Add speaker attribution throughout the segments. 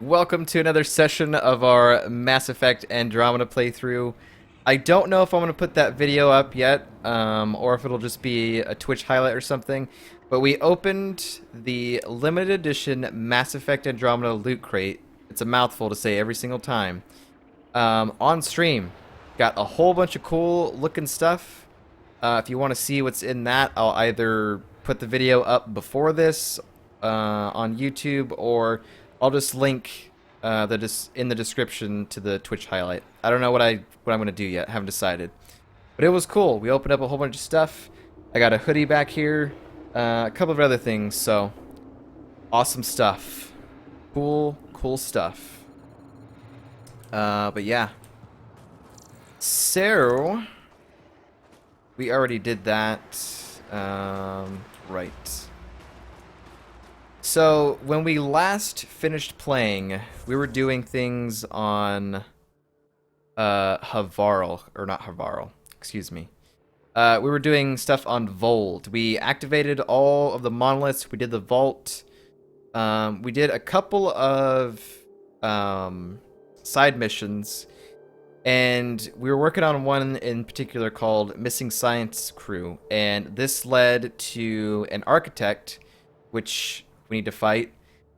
Speaker 1: Welcome to another session of our Mass Effect Andromeda playthrough. I don't know if I'm going to put that video up yet, or if it'll just be a Twitch highlight or something, but we opened the limited edition Mass Effect Andromeda loot crate. It's a mouthful to say every single time. On stream. Got a whole bunch of cool looking stuff. If you want to see what's in that, I'll either put the video up before this on YouTube, or I'll just link in the description to the Twitch highlight. I don't know what I'm gonna do yet. Haven't decided. But it was cool. We opened up a whole bunch of stuff. I got a hoodie back here, a couple of other things. So awesome stuff. Cool stuff. But yeah. So we already did that. Right. So, when we last finished playing, we were doing things on Havarl, or not Havarl, excuse me. We were doing stuff on Vold. We activated all of the monoliths, we did the vault, we did a couple of side missions, and we were working on one in particular called Missing Science Crew, and this led to an architect, which we need to fight,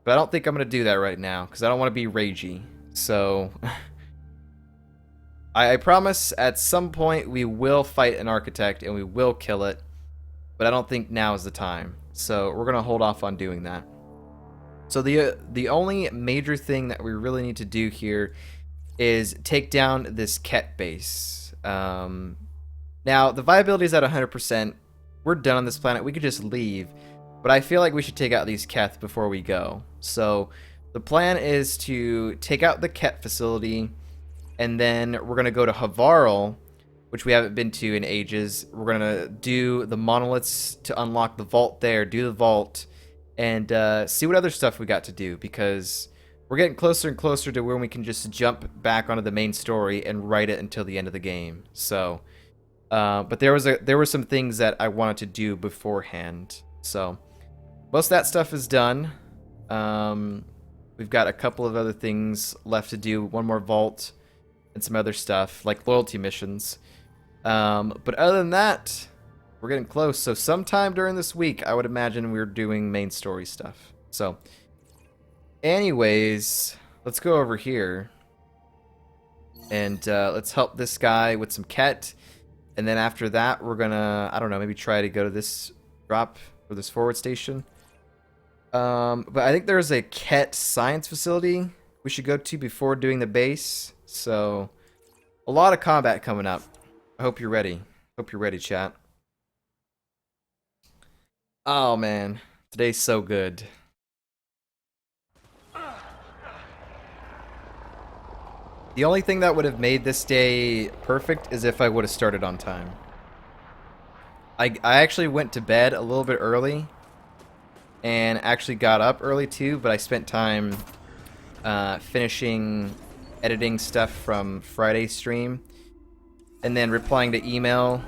Speaker 1: but I don't think I'm going to do that right now, because I don't want to be ragey. So, I promise at some point we will fight an architect, and we will kill it, but I don't think now is the time. So, we're going to hold off on doing that. So, the only major thing that we really need to do here is take down this Kett base. Now, the viability is at 100%. We're done on this planet. We could just leave. But I feel like we should take out these Kett before we go. So the plan is to take out the Kett facility, and then we're going to go to Havarl, which we haven't been to in ages. We're going to do the monoliths to unlock the vault there, do the vault, and see what other stuff we got to do, because we're getting closer and closer to where we can just jump back onto the main story and write it until the end of the game. So, but there were some things that I wanted to do beforehand. So most of that stuff is done. We've got a couple of other things left to do. One more vault and some other stuff, like loyalty missions. But other than that, we're getting close. So sometime during this week, I would imagine we're doing main story stuff. So anyways, let's go over here. And let's help this guy with some Kett. And then after that, we're gonna, I don't know, maybe try to go to this drop or this forward station. But I think there's a Kett science facility we should go to before doing the base. So, a lot of combat coming up. I hope you're ready. Hope you're ready, chat. Oh, man. Today's so good. The only thing that would have made this day perfect is if I would have started on time. I actually went to bed a little bit early, and actually got up early too, but I spent time finishing editing stuff from Friday's stream, and then replying to email,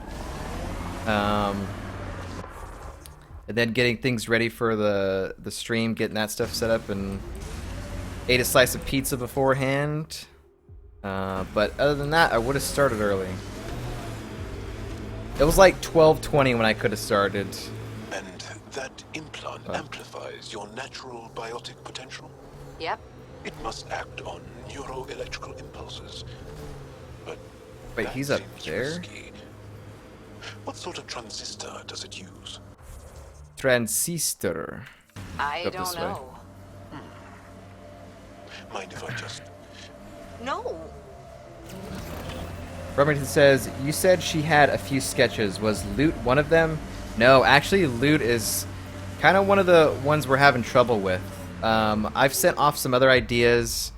Speaker 1: and then getting things ready for the stream, getting that stuff set up, and ate a slice of pizza beforehand. But other than that, I would have started early. It was like 12:20 when I could have started.
Speaker 2: And that implant amplifies your natural biotic potential?
Speaker 3: Yep.
Speaker 2: It must act on neuroelectrical impulses. But
Speaker 1: Wait, he's up there?
Speaker 2: risky. What sort of transistor does it use?
Speaker 1: Transistor.
Speaker 3: I
Speaker 1: Up
Speaker 3: don't
Speaker 1: this way.
Speaker 3: know.
Speaker 2: Mind if I just...
Speaker 3: No.
Speaker 1: Remington says, you said she had a few sketches. Was loot one of them? No, actually loot is kind of one of the ones we're having trouble with. I've sent off some other ideas,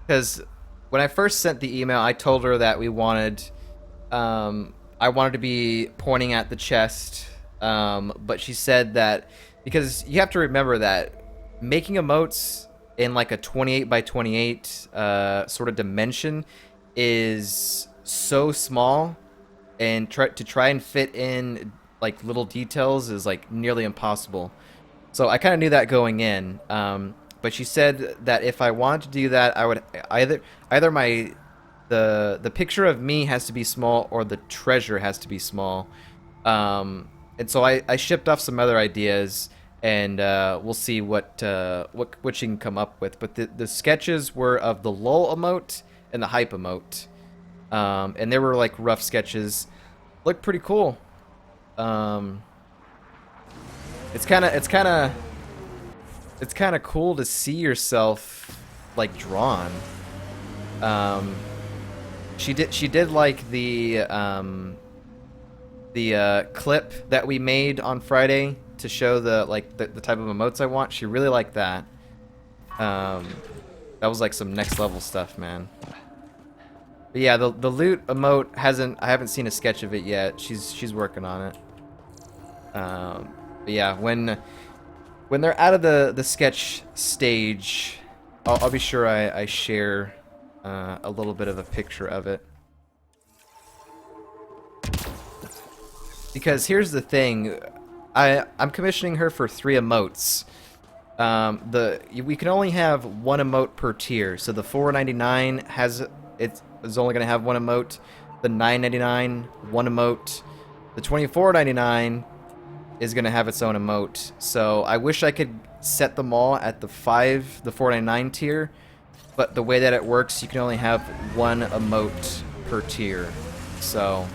Speaker 1: because when I first sent the email, I told her that we wanted, I wanted to be pointing at the chest, but she said that, because you have to remember that making emotes in like a 28 by 28 sort of dimension is so small, and to try and fit in like little details is like nearly impossible. So I kind of knew that going in. But she said that if I wanted to do that, I would either the picture of me has to be small or the treasure has to be small. And so I shipped off some other ideas, and we'll see what she can come up with. But the sketches were of the lull emote and the hype emote, and they were like rough sketches. Look pretty cool. It's kind of cool to see yourself like drawn. She did like the clip that we made on Friday to show the type of emotes I want. She really liked that. That was like some next level stuff, man. But yeah, the loot emote I haven't seen a sketch of it yet. She's working on it. But yeah, when they're out of the sketch stage, I'll be sure I share a little bit of a picture of it. Because here's the thing, I'm commissioning her for 3 emotes. We can only have 1 emote per tier. So the $4.99 is only gonna have 1 emote. The $9.99 1 emote. The $24.99 is gonna have its own emote. So I wish I could set them all at the $4.99 tier, but the way that it works, you can only have 1 emote per tier. So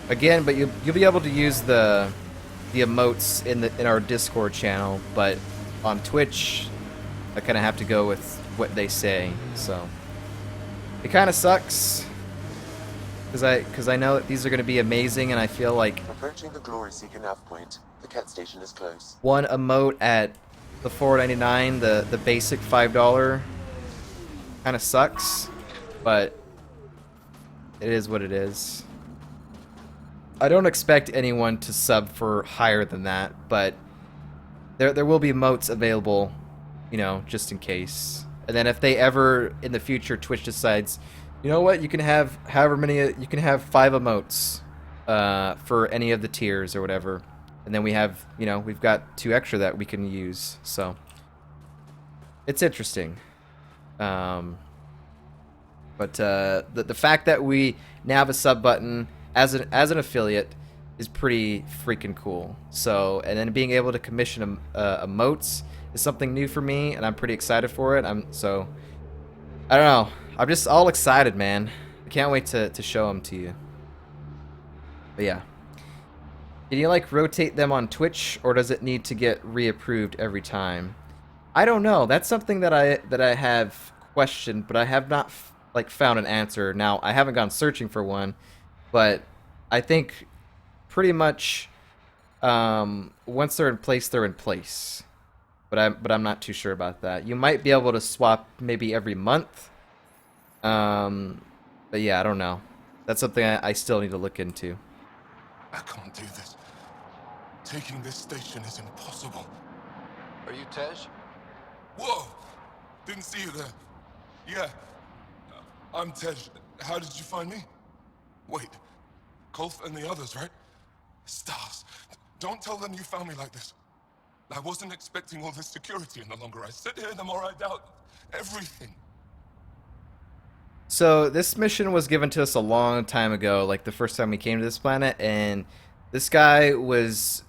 Speaker 1: again, but you'll be able to use the emotes in our Discord channel, but on Twitch, I kind of have to go with what they say. So it kind of sucks because I know that these are going to be amazing, and I feel like
Speaker 4: approaching the Glory Seeker nav point. The Kett station is close.
Speaker 1: 1 emote at the $4.99, the basic $5, kind of sucks, but it is what it is. I don't expect anyone to sub for higher than that, but there will be emotes available, you know, just in case. And then if they ever in the future Twitch decides, you know what, you can have however many, you can have 5 emotes for any of the tiers or whatever. And then we have, you know, we've got 2 extra that we can use. So it's interesting. But the fact that we now have a sub button as an affiliate is pretty freaking cool. So, and then being able to commission emotes is something new for me, and I'm pretty excited for it. I don't know. I'm just all excited, man. I can't wait to show them to you. But yeah. Can you like rotate them on Twitch, or does it need to get reapproved every time? I don't know. That's something that I have questioned, but I have not like found an answer. Now, I haven't gone searching for one, but I think pretty much once they're in place, they're in place. But I'm not too sure about that. You might be able to swap maybe every month. But yeah, I don't know. That's something I still need to look into.
Speaker 2: I can't do this. Taking this station is impossible.
Speaker 5: Are you Tej?
Speaker 2: Whoa! Didn't see you there. Yeah. I'm Tej. How did you find me? Wait. Kolth and the others, right? Stars. Don't tell them you found me like this. I wasn't expecting all this security any longer. I sit here the more I doubt everything.
Speaker 1: So this mission was given to us a long time ago, like the first time we came to this planet, and this guy was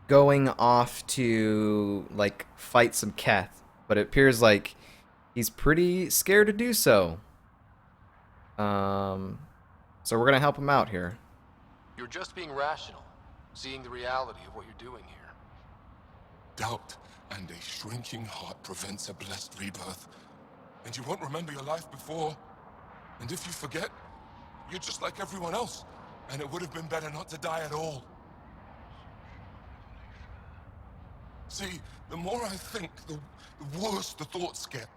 Speaker 1: going off to like fight some Kett, but it appears like he's pretty scared to do so. So we're gonna help him out here.
Speaker 5: You're just being rational, seeing the reality of what you're doing here.
Speaker 2: Doubt and a shrinking heart prevents a blessed rebirth. And you won't remember your life before. And if you forget, you're just like everyone else. And it would have been better not to die at all. See, the more I think, the worse the thoughts get.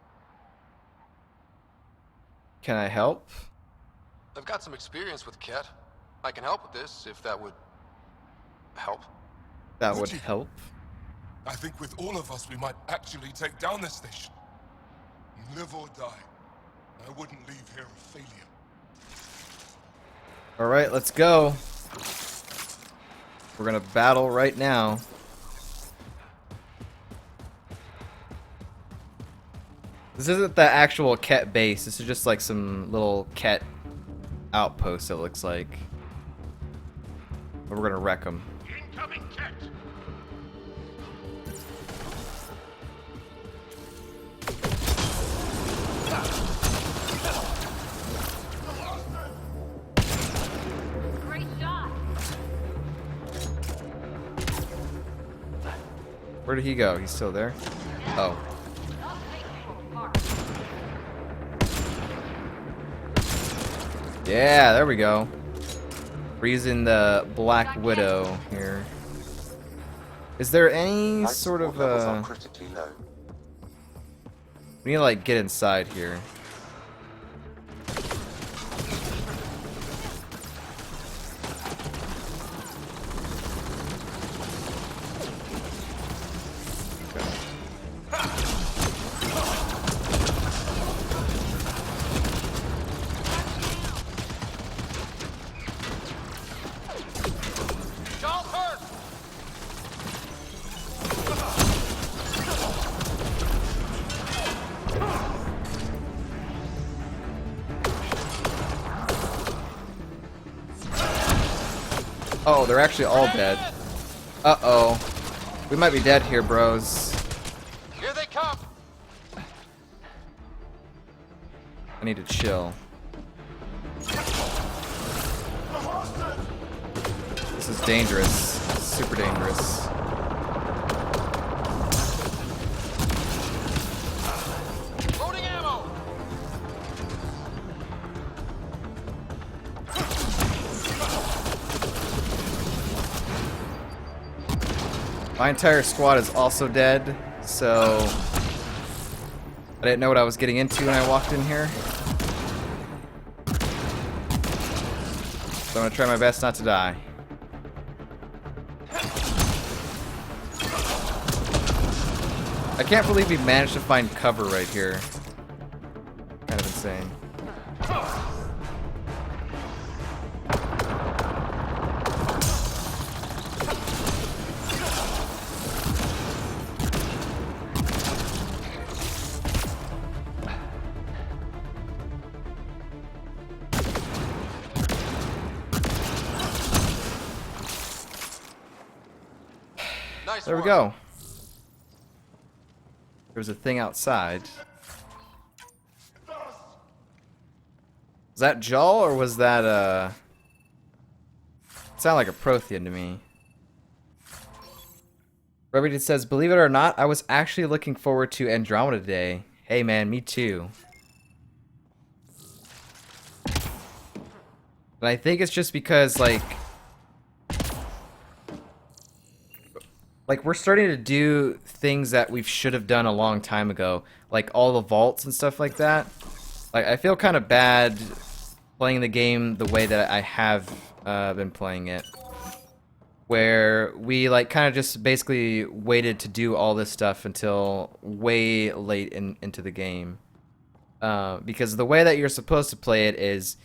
Speaker 1: Can I help?
Speaker 5: I've got some experience with Kett. I can help with this, if that would help.
Speaker 1: That
Speaker 2: Would
Speaker 1: would
Speaker 2: you?
Speaker 1: help.
Speaker 2: I think with all of us, we might actually take down this station. Live or die. I wouldn't leave here a failure.
Speaker 1: Alright, let's go. We're gonna battle right now. This isn't the actual Kett base. This is just like some little Kett outpost, it looks like. But we're gonna wreck them.
Speaker 6: Incoming Kett.
Speaker 3: Great shot.
Speaker 1: Where did he go? He's still there? Oh. Yeah, there we go. We're using the Black Widow here. Is there any
Speaker 4: Life
Speaker 1: sort of
Speaker 4: support levels are critically low.
Speaker 1: we need to like get inside here.
Speaker 5: Y'all hurt!
Speaker 1: Oh, they're actually all dead. Uh-oh. We might be dead here, bros.
Speaker 5: Here they come!
Speaker 1: I need to chill. This is dangerous. Super dangerous.
Speaker 5: Loading ammo!
Speaker 1: My entire squad is also dead, so I didn't know what I was getting into when I walked in here. So I'm gonna try my best not to die. I can't believe we managed to find cover right here. Kind of insane.
Speaker 5: Nice
Speaker 1: There we
Speaker 5: one.
Speaker 1: go. There was a thing outside. Was that Jaw or was that it sounded like a Prothean to me. Remedy says, believe it or not, I was actually looking forward to Andromeda Day. Hey man, me too. And I think it's just because like we're starting to do things that we should have done a long time ago, like all the vaults and stuff like that. Like I feel kind of bad playing the game the way that I have been playing it, where we like kind of just basically waited to do all this stuff until way late into the game. Because the way that you're supposed to play it is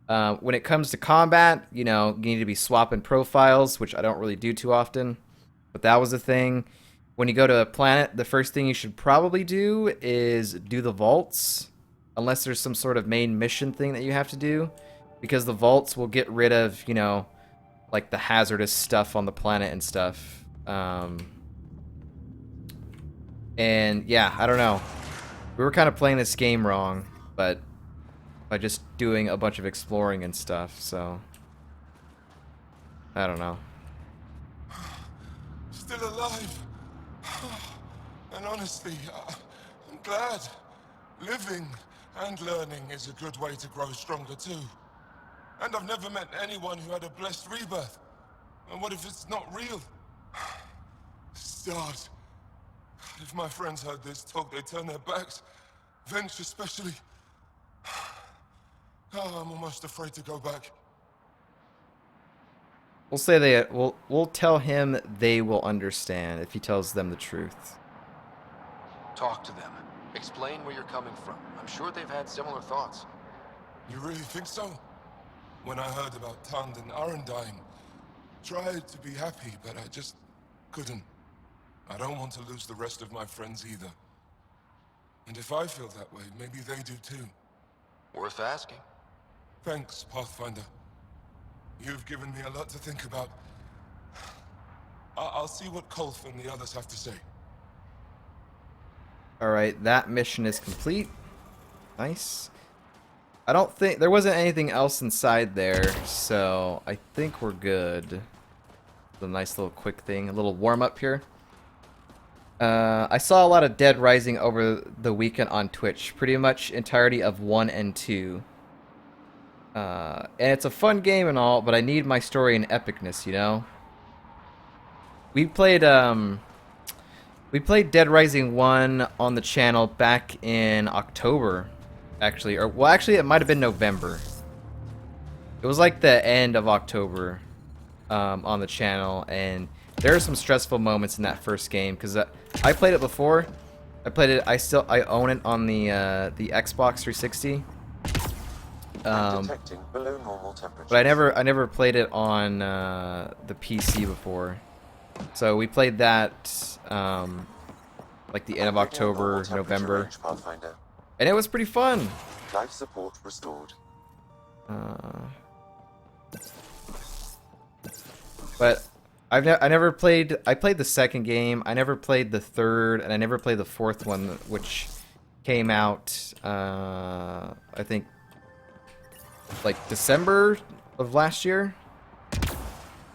Speaker 1: when it comes to combat, you know, you need to be swapping profiles, which I don't really do too often. But that was the thing. When you go to a planet, the first thing you should probably do is do the vaults. Unless there's some sort of main mission thing that you have to do. Because the vaults will get rid of, you know, like the hazardous stuff on the planet and stuff. And yeah, I don't know. We were kind of playing this game wrong. But by just doing a bunch of exploring and stuff, so I don't know.
Speaker 2: Still alive. And honestly, I'm glad. Living and learning is a good way to grow stronger too. And I've never met anyone who had a blessed rebirth. And what if it's not real? Stars. If my friends heard this talk, they'd turn their backs. Venture especially. Oh, I'm almost afraid to go back.
Speaker 1: We'll say we'll tell him they will understand if he tells them the truth.
Speaker 5: Talk to them. Explain where you're coming from. I'm sure they've had similar thoughts.
Speaker 2: You really think so? When I heard about Tand and Aaron dying, tried to be happy, but I just couldn't. I don't want to lose the rest of my friends either. And if I feel that way, maybe they do too.
Speaker 5: Worth asking.
Speaker 2: Thanks, Pathfinder. You've given me a lot to think about. I'll see what Kolf and the others have to say.
Speaker 1: Alright, that mission is complete. Nice. I don't think... There wasn't anything else inside there, so I think we're good. A nice little quick thing. A little warm-up here. I saw a lot of Dead Rising over the weekend on Twitch. Pretty much entirety of 1 and 2. And it's a fun game and all, but I need my story and epicness, you know? We played Dead Rising 1 on the channel back in October, actually. Or, well, actually, it might have been November. It was like the end of October on the channel, and there are some stressful moments in that first game, because I played it before. I own it on the Xbox 360.
Speaker 4: Detecting below normal temperatures.
Speaker 1: But I never played it on the PC before. So we played that like the end of October, November,
Speaker 4: Range, Pathfinder.
Speaker 1: and it was pretty fun.
Speaker 4: Life support restored.
Speaker 1: But I never played. I played the second game. I never played the third, and I never played the fourth one, which came out I think like December of last year.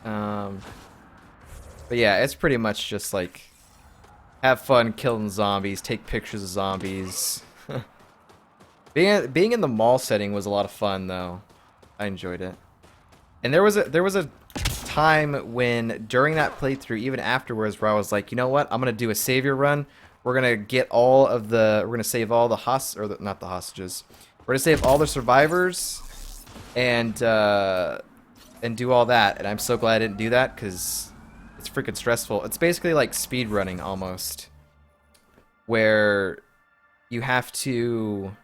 Speaker 1: But yeah, it's pretty much just like have fun killing zombies, take pictures of zombies. Being in the mall setting was a lot of fun though. I enjoyed it. And there was a time when during that playthrough, even afterwards, where I was like, you know what? I'm gonna do a savior run. We're gonna save all the not the hostages. We're gonna save all the survivors and do all that. And I'm so glad I didn't do that because it's freaking stressful. It's basically like speed running almost, where you have to.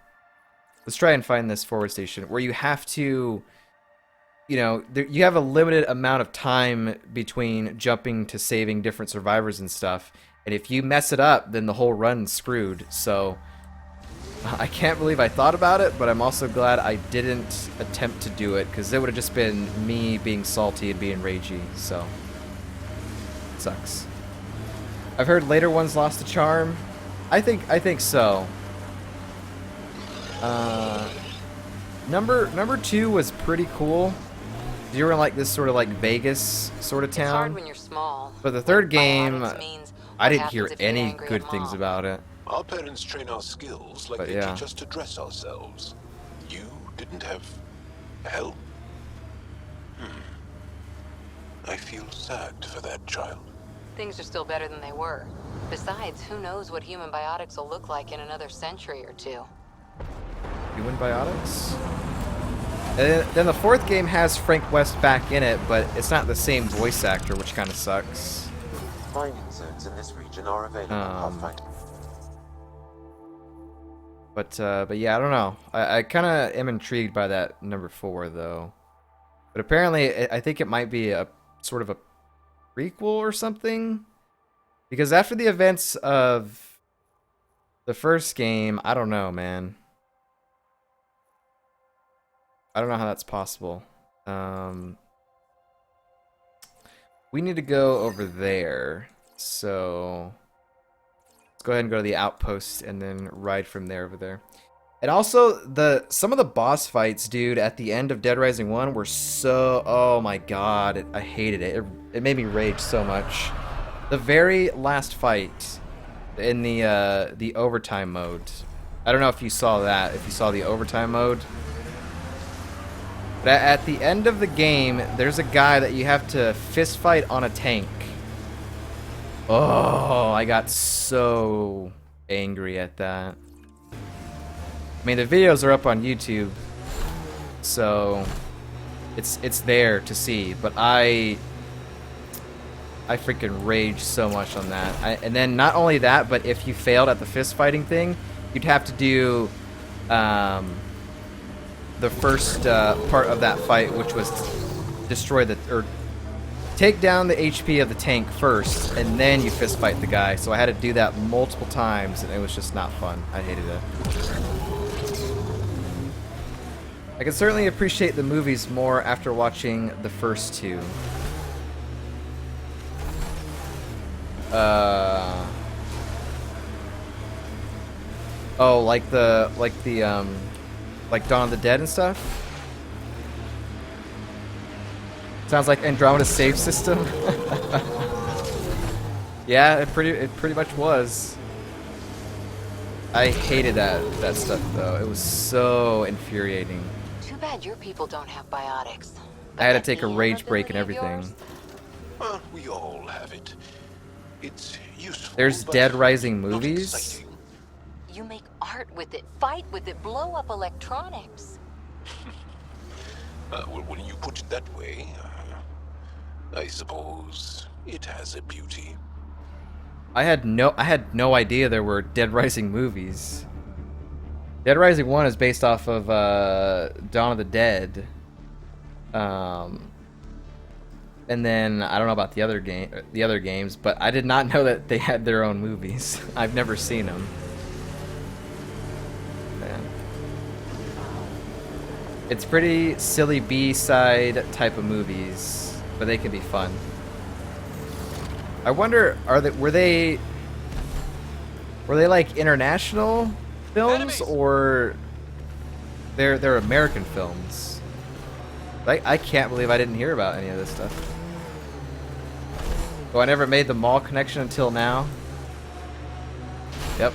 Speaker 1: Let's try and find this forward station where you have to. You know, you have a limited amount of time between jumping to saving different survivors and stuff. And if you mess it up, then the whole run's screwed. So I can't believe I thought about it, but I'm also glad I didn't attempt to do it, because it would have just been me being salty and being ragey. So it sucks. I've heard later ones lost the charm. I think so. Number 2 was pretty cool. You were in like this sort of like Vegas sort of
Speaker 3: It's hard
Speaker 1: town.
Speaker 3: when you're small.
Speaker 1: But the third
Speaker 3: What
Speaker 1: game,
Speaker 3: biotics means,
Speaker 1: I
Speaker 3: what
Speaker 1: didn't hear
Speaker 3: happens if you're
Speaker 1: any
Speaker 3: angry
Speaker 1: good
Speaker 3: at
Speaker 1: things
Speaker 3: mom.
Speaker 1: about it.
Speaker 6: Our parents train our skills like
Speaker 1: But
Speaker 6: they
Speaker 1: yeah.
Speaker 6: teach us to dress ourselves. You didn't have help? I feel sad for that child.
Speaker 3: Things are still better than they were. Besides, who knows what human biotics will look like in another century or two.
Speaker 1: Human biotics? And then the fourth game has Frank West back in it, but it's not the same voice actor, which kind of sucks.
Speaker 4: Mining zones in this region are available, Pathfinder.
Speaker 1: But yeah, I don't know. I kind of am intrigued by that number 4 though. But apparently, I think it might be a sort of a prequel or something. Because after the events of the first game, I don't know, man. I don't know how that's possible. We need to go over there. So let's go ahead and go to the outpost and then ride from there over there. And also, some of the boss fights, dude, at the end of Dead Rising 1 were so... Oh my god, I hated it. It made me rage so much. The very last fight in the overtime mode. I don't know if you saw that, if you saw the overtime mode. But at the end of the game, there's a guy that you have to fist fight on a tank. Oh, I got so angry at that. I mean, the videos are up on YouTube, so it's there to see. But I freaking raged so much on that. And then not only that, but if you failed at the fist fighting thing, you'd have to do the first part of that fight, which was take down the HP of the tank first, and then you fist fight the guy. So I had to do that multiple times, and it was just not fun. I hated it. I can certainly appreciate the movies more after watching the first two. Oh, like Dawn of the Dead and stuff? Sounds like Andromeda's save system. Yeah, it pretty much was. I hated that stuff though. It was so infuriating.
Speaker 3: Too bad your people don't have biotics.
Speaker 1: I had to take a rage break and everything.
Speaker 6: Well, we all have it. It's useful.
Speaker 1: There's
Speaker 6: but
Speaker 1: Dead Rising
Speaker 6: not
Speaker 1: movies.
Speaker 6: exciting.
Speaker 3: You make art with it, fight with it, blow up electronics.
Speaker 6: Well, when you put it that way, I suppose it has a beauty.
Speaker 1: I had no idea there were Dead Rising movies. Dead Rising 1 is based off of Dawn of the Dead. And then I don't know about the other games, but I did not know that they had their own movies. I've never seen them. Man. It's pretty silly B-side type of movies, but they can be fun. I wonder, were they like international films,
Speaker 5: Enemies!
Speaker 1: or they're American films? I can't believe I didn't hear about any of this stuff. Oh, I never made the mall connection until now. Yep.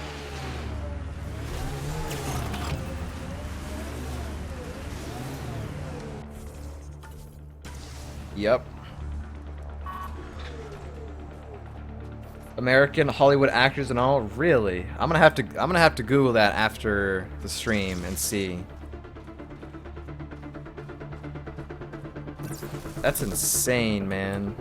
Speaker 1: Yep. American Hollywood actors and all, really? I'm gonna have to Google that after the stream and see. That's insane, man.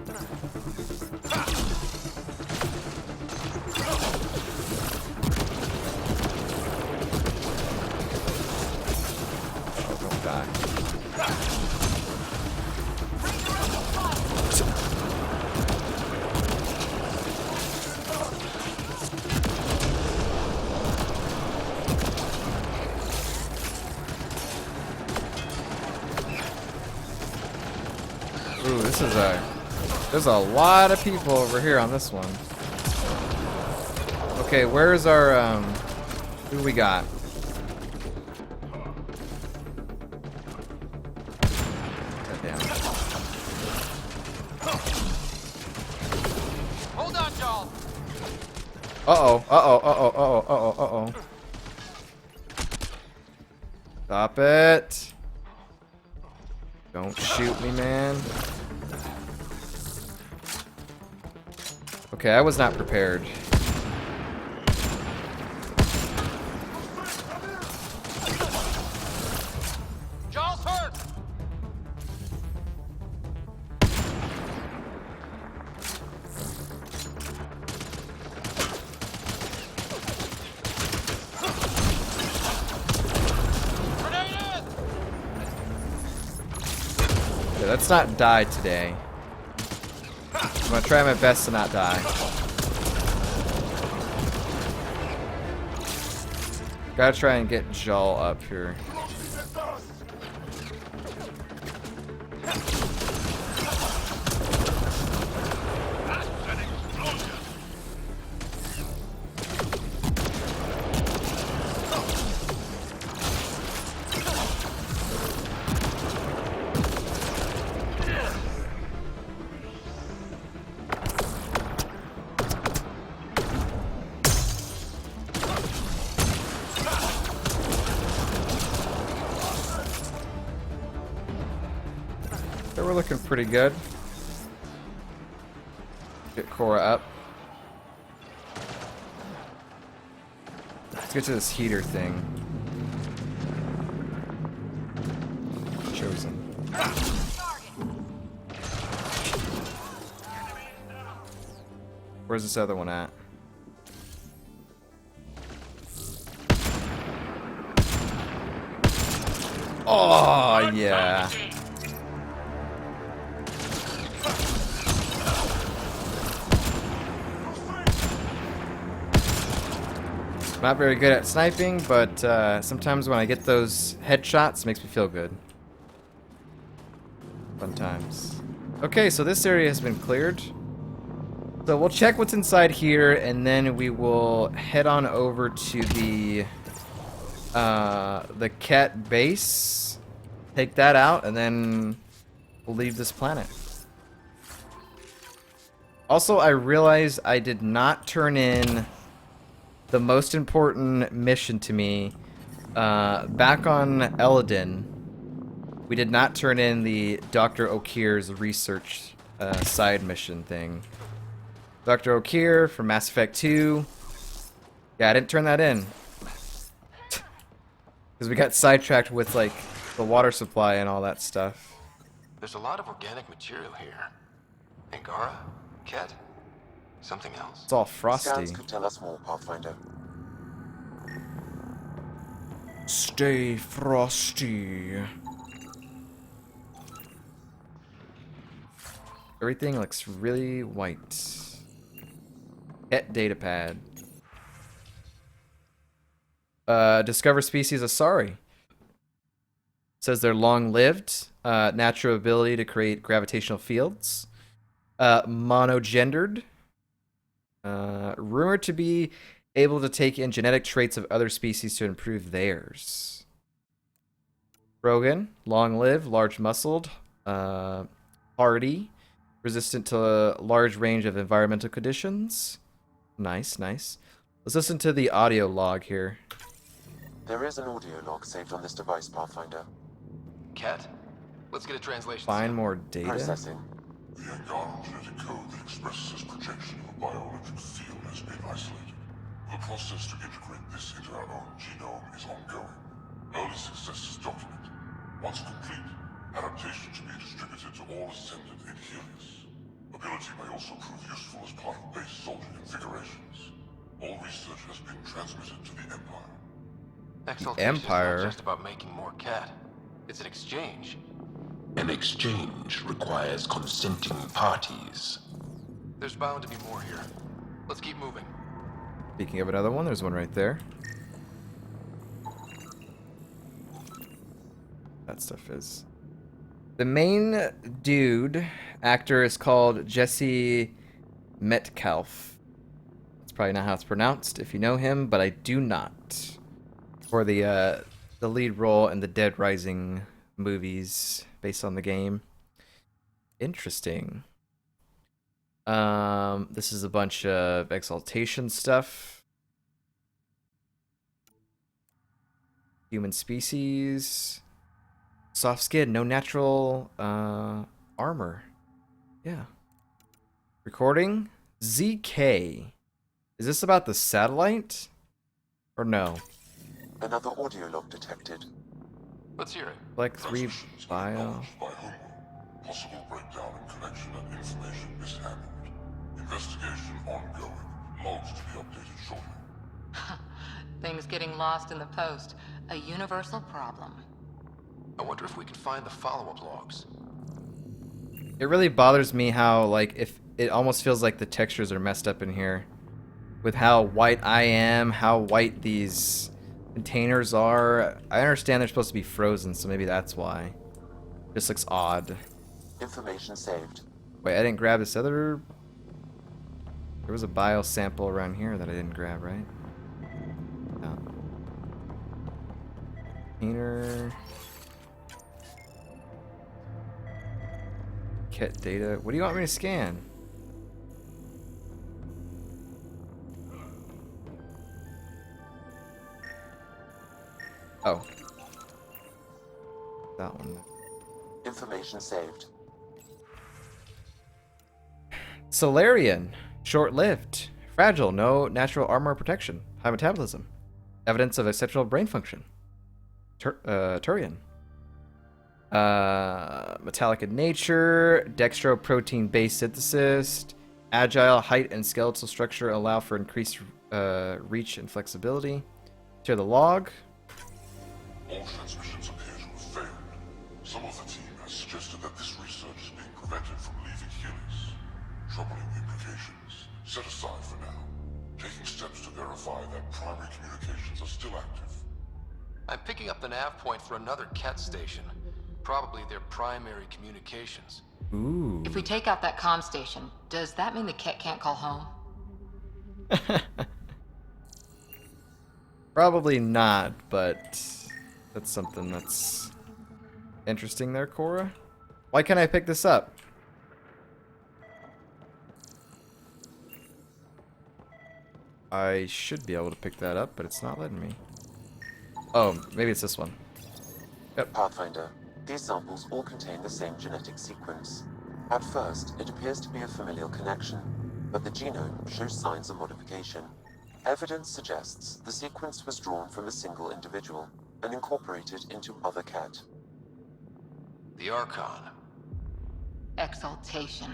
Speaker 1: Oh, don't die. Ooh, there's a lot of people over here on this one. Okay, where's our, who we got? Goddamn.
Speaker 5: Hold on, y'all.
Speaker 1: Uh-oh. Stop it. Don't shoot me, man. Okay, I was not prepared.
Speaker 5: Jaw's hurt. Grenade!
Speaker 1: Okay, let's not die today. I'm gonna try my best to not die. Gotta try and get Jal up here. We're looking pretty good. Get Cora up. Let's get to this heater thing. Chosen. Where's this other one at? Oh, yeah. Not very good at sniping, but sometimes when I get those headshots, it makes me feel good. Fun times. Okay, so this area has been cleared. So we'll check what's inside here, and then we will head on over to the Kett base. Take that out, and then we'll leave this planet. Also, I realized I did not turn in the most important mission to me. Back on Eladin, we did not turn in the Dr. Okir's research side mission thing. Dr. Okir from Mass Effect 2. Yeah, I didn't turn that in. Because we got sidetracked with, like, the water supply and all that stuff.
Speaker 5: There's a lot of organic material here. Angara? Kett? Something else.
Speaker 1: It's all frosty.
Speaker 4: Scans could tell us more, Pathfinder.
Speaker 1: Stay frosty. Everything looks really white. Kett datapad. Discover species Asari. Says they're long-lived. Natural ability to create gravitational fields. Monogendered. Rumored to be able to take in genetic traits of other species to improve theirs. Rogan. Long-lived, large-muscled. Hardy. Resistant to a large range of environmental conditions. Nice, nice. Let's listen to the audio log here.
Speaker 4: There is an audio log saved on this device, Pathfinder.
Speaker 5: Kett? Let's get a translation.
Speaker 1: Find more data.
Speaker 4: Processing.
Speaker 2: The Angara genetic code that expresses this projection of a bioelectric field has been isolated. The process to integrate this into our own genome is ongoing. Early success is documented. Once complete, adaptation should be distributed to all ascendant in Helios. Ability may also prove useful as part of base soldier configurations. All research has been transmitted to the Empire.
Speaker 5: Exaltation
Speaker 1: Empire?
Speaker 5: is not just about making more Kett. It's an exchange.
Speaker 6: An exchange requires consenting parties.
Speaker 5: There's bound to be more here. Let's keep moving.
Speaker 1: Speaking of another one, there's one right there. That stuff is. The main dude actor is called Jesse Metcalf. That's probably not how it's pronounced if you know him, but I do not. For the lead role in the Dead Rising movies based on the game. Interesting. This is a bunch of exaltation stuff. Human species. Soft skin, no natural armor. Yeah. Recording ZK. Is this about the satellite? Or no?
Speaker 4: Another audio log detected.
Speaker 5: Let's hear it.
Speaker 1: Like 3 bio.
Speaker 2: Acknowledged by Homeworld. Possible breakdown in connection and information mishandled. Investigation ongoing. Logs to be updated shortly.
Speaker 3: Things getting lost in the post. A universal problem.
Speaker 5: I wonder if we can find the follow-up logs.
Speaker 1: It really bothers me how, like, if it almost feels like the textures are messed up in here. With how white I am, how white these containers are. I understand they're supposed to be frozen, so maybe that's why. Just looks odd.
Speaker 4: Information saved.
Speaker 1: Wait, I didn't grab this other... There was a bio sample around here that I didn't grab, right? No. Container... Kett data. What do you want me to scan? Oh. That one.
Speaker 4: Information saved.
Speaker 1: Solarian. Short-lived. Fragile. No natural armor protection. High metabolism. Evidence of exceptional brain function. Turian. Metallic in nature. Dextroprotein-based synthesis. Agile. Height and skeletal structure allow for increased reach and flexibility. Here's the log.
Speaker 2: All transmissions appear to have failed. Some of the team has suggested that this research is being prevented from leaving Helios. Troubling implications. Set aside for now. taking steps to verify that primary communications are still active.
Speaker 5: I'm picking up the nav point for another Kett station. Probably their primary communications.
Speaker 1: Ooh.
Speaker 3: If we take out that comm station, does that mean the Kett can't call home?
Speaker 1: Probably not, but that's something that's interesting there, Cora. Why can't I pick this up? I should be able to pick that up, but it's not letting me. Oh, maybe it's this one.
Speaker 4: Pathfinder, these samples all contain the same genetic sequence. At first, it appears to be a familial connection, but the genome shows signs of modification. Evidence suggests the sequence was drawn from a single individual and incorporated into other Kett.
Speaker 5: The Archon.
Speaker 3: Exaltation.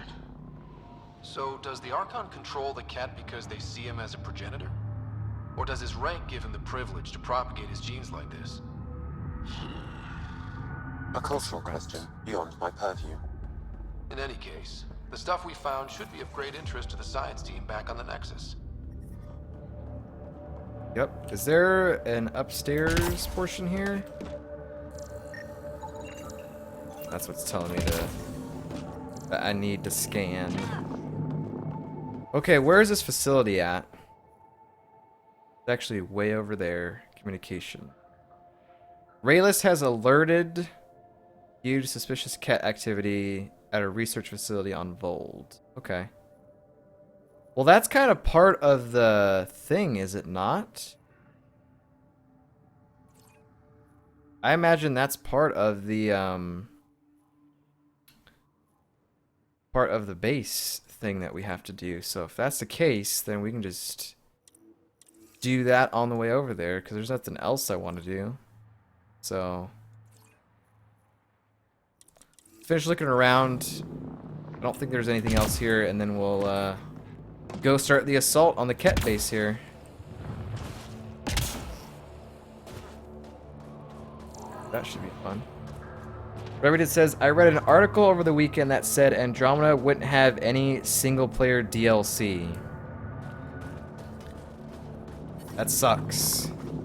Speaker 5: So, does the Archon control the Kett because they see him as a progenitor? Or does his rank give him the privilege to propagate his genes like this?
Speaker 4: A cultural question beyond my purview.
Speaker 5: In any case, the stuff we found should be of great interest to the science team back on the Nexus.
Speaker 1: Yep. Is there an upstairs portion here? That's what's telling me that I need to scan. Okay, where is this facility at? It's actually way over there. Communication. Rayless has alerted you to suspicious Kett activity at a research facility on Vold. Okay. Well, that's kind of part of the thing, is it not? I imagine that's part of the base thing that we have to do. So if that's the case, then we can just do that on the way over there, because there's nothing else I want to do. So finish looking around. I don't think there's anything else here, and then we'll go start the assault on the Kett base here. That should be fun. Reddit says, I read an article over the weekend that said Andromeda wouldn't have any single-player DLC. That sucks.